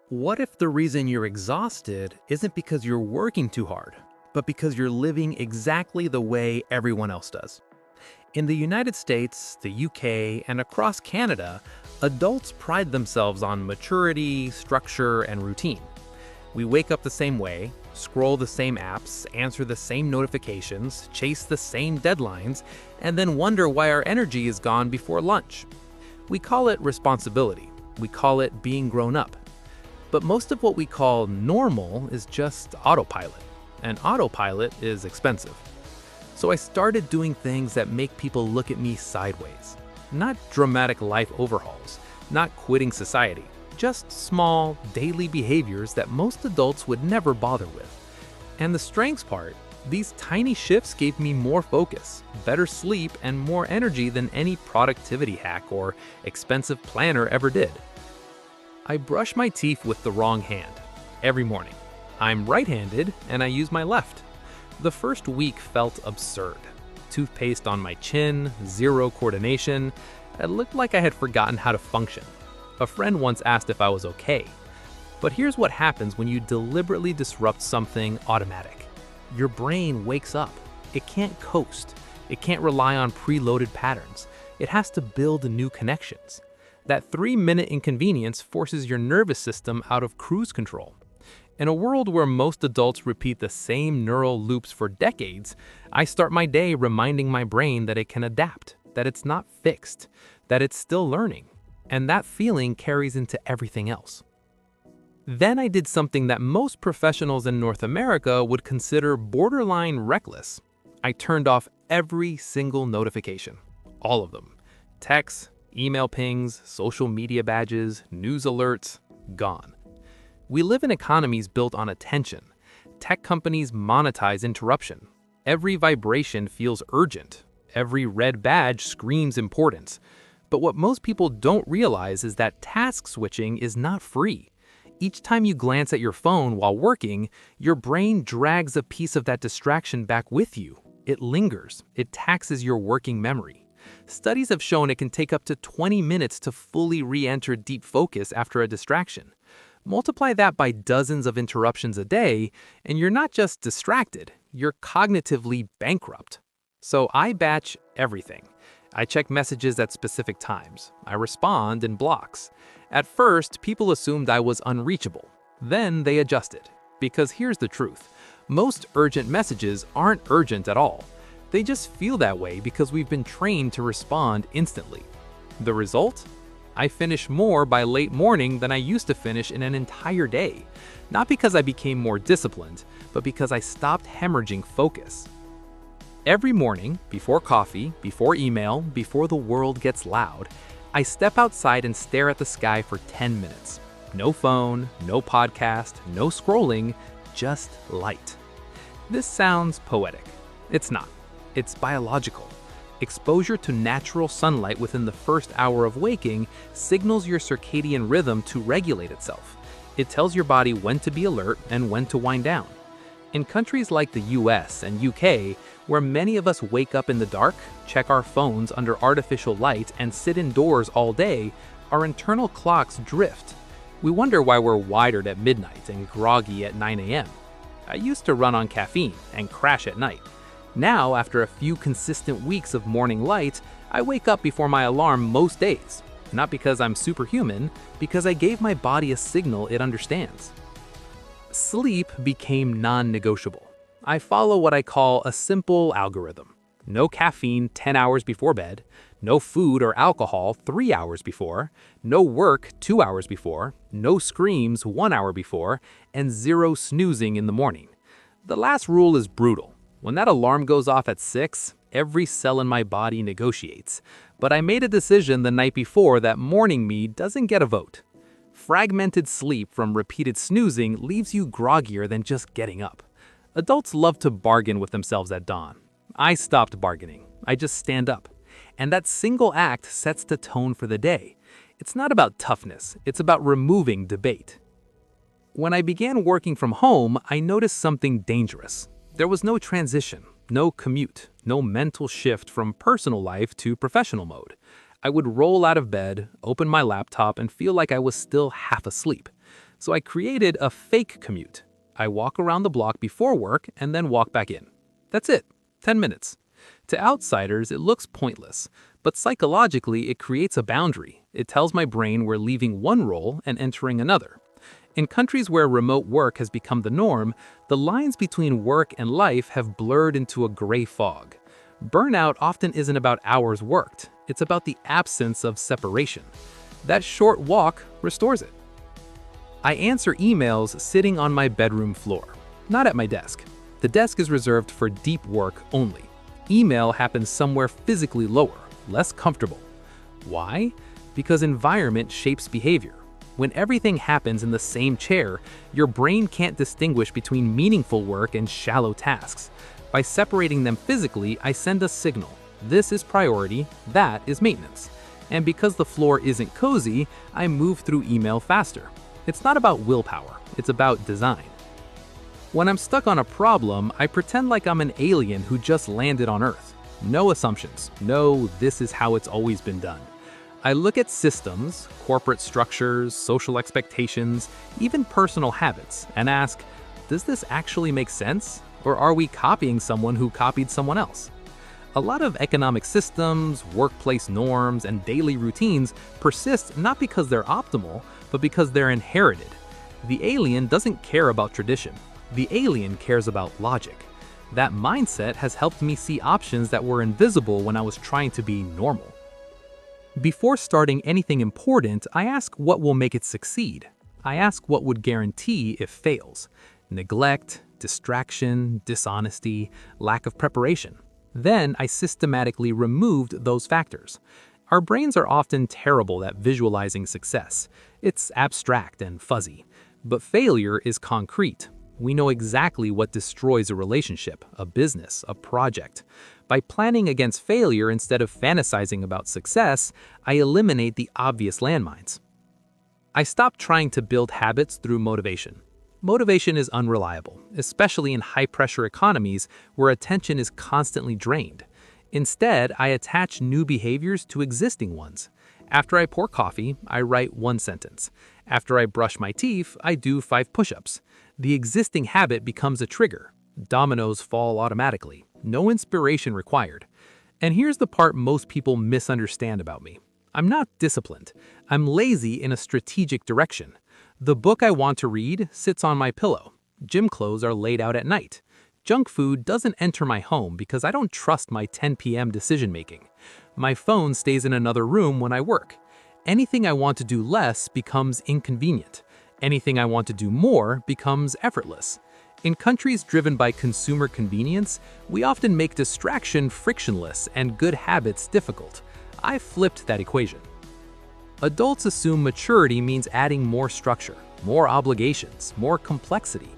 What if the reason you're exhausted isn't because you're working too hard, but because you're living exactly the way everyone else does? In the United States, the UK, and across Canada, adults pride themselves on maturity, structure, and routine. We wake up the same way, scroll the same apps, answer the same notifications, chase the same deadlines, and then wonder why our energy is gone before lunch. We call it responsibility. We call it being grown up. But most of what we call normal is just autopilot, and autopilot is expensive. So I started doing things that make people look at me sideways. Not dramatic life overhauls, not quitting society, just small, daily behaviors that most adults would never bother with. And the strengths part, these tiny shifts gave me more focus, better sleep, and more energy than any productivity hack or expensive planner ever did. I brush my teeth with the wrong hand every morning. I'm right-handed and I use my left. The first week felt absurd. Toothpaste on my chin, zero coordination. It looked like I had forgotten how to function. A friend once asked if I was okay. But here's what happens when you deliberately disrupt something automatic. Your brain wakes up. It can't coast. It can't rely on preloaded patterns. It has to build new connections. That 3-minute inconvenience forces your nervous system out of cruise control. In a world where most adults repeat the same neural loops for decades, I start my day reminding my brain that it can adapt, that it's not fixed, that it's still learning. And that feeling carries into everything else. Then I did something that most professionals in North America would consider borderline reckless. I turned off every single notification, all of them. Texts, email pings, social media badges, news alerts, gone. We live in economies built on attention. Tech companies monetize interruption. Every vibration feels urgent. Every red badge screams importance. But what most people don't realize is that task switching is not free. Each time you glance at your phone while working, your brain drags a piece of that distraction back with you. It lingers. It taxes your working memory. Studies have shown it can take up to 20 minutes to fully re-enter deep focus after a distraction. Multiply that by dozens of interruptions a day, and you're not just distracted, you're cognitively bankrupt. So I batch everything. I check messages at specific times. I respond in blocks. At first, people assumed I was unreachable. Then they adjusted. Because here's the truth. Most urgent messages aren't urgent at all. They just feel that way because we've been trained to respond instantly. The result? I finish more by late morning than I used to finish in an entire day. Not because I became more disciplined, but because I stopped hemorrhaging focus. Every morning, before coffee, before email, before the world gets loud, I step outside and stare at the sky for 10 minutes. No phone, no podcast, no scrolling, just light. This sounds poetic. It's not. It's biological. Exposure to natural sunlight within the first hour of waking signals your circadian rhythm to regulate itself. It tells your body when to be alert and when to wind down. In countries like the US and UK, where many of us wake up in the dark, check our phones under artificial light, and sit indoors all day, our internal clocks drift. We wonder why we're wired at midnight and groggy at 9 a.m. I used to run on caffeine and crash at night. Now, after a few consistent weeks of morning light, I wake up before my alarm most days. Not because I'm superhuman, because I gave my body a signal it understands. Sleep became non-negotiable. I follow what I call a simple algorithm. No caffeine 10 hours before bed, no food or alcohol 3 hours before, no work 2 hours before, no screams 1 hour before, and zero snoozing in the morning. The last rule is brutal. When that alarm goes off at 6, every cell in my body negotiates. But I made a decision the night before that morning me doesn't get a vote. Fragmented sleep from repeated snoozing leaves you groggier than just getting up. Adults love to bargain with themselves at dawn. I stopped bargaining. I just stand up. And that single act sets the tone for the day. It's not about toughness. It's about removing debate. When I began working from home, I noticed something dangerous. There was no transition, no commute, no mental shift from personal life to professional mode. I would roll out of bed, open my laptop, and feel like I was still half asleep. So I created a fake commute. I walk around the block before work and then walk back in. That's it, 10 minutes. To outsiders, it looks pointless, but psychologically, it creates a boundary. It tells my brain we're leaving one role and entering another. In countries where remote work has become the norm, the lines between work and life have blurred into a gray fog. Burnout often isn't about hours worked, it's about the absence of separation. That short walk restores it. I answer emails sitting on my bedroom floor, not at my desk. The desk is reserved for deep work only. Email happens somewhere physically lower, less comfortable. Why? Because environment shapes behavior. When everything happens in the same chair, your brain can't distinguish between meaningful work and shallow tasks. By separating them physically, I send a signal. This is priority, that is maintenance. And because the floor isn't cozy, I move through email faster. It's not about willpower, it's about design. When I'm stuck on a problem, I pretend like I'm an alien who just landed on Earth. No assumptions, no this is how it's always been done. I look at systems, corporate structures, social expectations, even personal habits, and ask, does this actually make sense? Or are we copying someone who copied someone else? A lot of economic systems, workplace norms, and daily routines persist not because they're optimal, but because they're inherited. The alien doesn't care about tradition. The alien cares about logic. That mindset has helped me see options that were invisible when I was trying to be normal. Before starting anything important, I ask what will make it succeed. I ask what would guarantee it fails. Neglect, distraction, dishonesty, lack of preparation. Then I systematically removed those factors. Our brains are often terrible at visualizing success. It's abstract and fuzzy. But failure is concrete. We know exactly what destroys a relationship, a business, a project. By planning against failure instead of fantasizing about success, I eliminate the obvious landmines. I stopped trying to build habits through motivation. Motivation is unreliable, especially in high-pressure economies where attention is constantly drained. Instead, I attach new behaviors to existing ones. After I pour coffee, I write one sentence. After I brush my teeth, I do 5 push-ups. The existing habit becomes a trigger. Dominoes fall automatically. No inspiration required. And here's the part most people misunderstand about me. I'm not disciplined. I'm lazy in a strategic direction. The book I want to read sits on my pillow. Gym clothes are laid out at night. Junk food doesn't enter my home because I don't trust my 10 p.m. decision-making. My phone stays in another room when I work. Anything I want to do less becomes inconvenient. Anything I want to do more becomes effortless. In countries driven by consumer convenience, we often make distraction frictionless and good habits difficult. I flipped that equation. Adults assume maturity means adding more structure, more obligations, more complexity.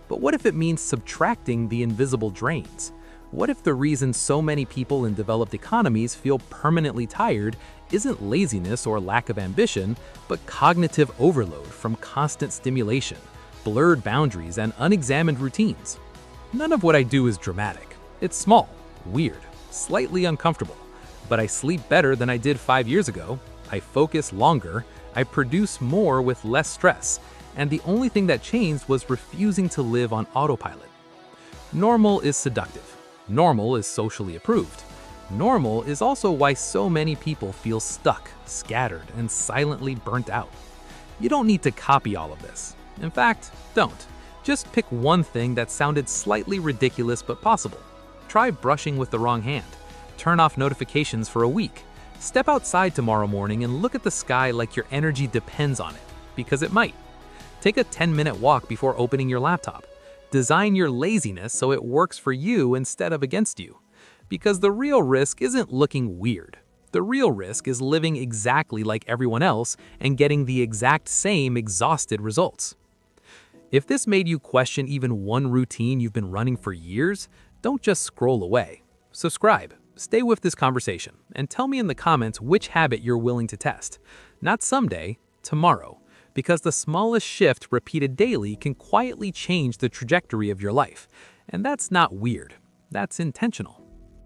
But what if it means subtracting the invisible drains? What if the reason so many people in developed economies feel permanently tired isn't laziness or lack of ambition, but cognitive overload from constant stimulation, blurred boundaries, and unexamined routines? None of what I do is dramatic. It's small, weird, slightly uncomfortable. But I sleep better than I did 5 years ago. I focus longer. I produce more with less stress. And the only thing that changed was refusing to live on autopilot. Normal is seductive. Normal is socially approved. Normal is also why so many people feel stuck, scattered, and silently burnt out. You don't need to copy all of this. In fact, don't. Just pick one thing that sounded slightly ridiculous but possible. Try brushing with the wrong hand. Turn off notifications for a week. Step outside tomorrow morning and look at the sky like your energy depends on it, because it might. Take a 10-minute walk before opening your laptop. Design your laziness so it works for you instead of against you. Because the real risk isn't looking weird. The real risk is living exactly like everyone else and getting the exact same exhausted results. If this made you question even one routine you've been running for years, don't just scroll away. Subscribe, stay with this conversation, and tell me in the comments which habit you're willing to test. Not someday, tomorrow. Because the smallest shift repeated daily can quietly change the trajectory of your life. And that's not weird. That's intentional.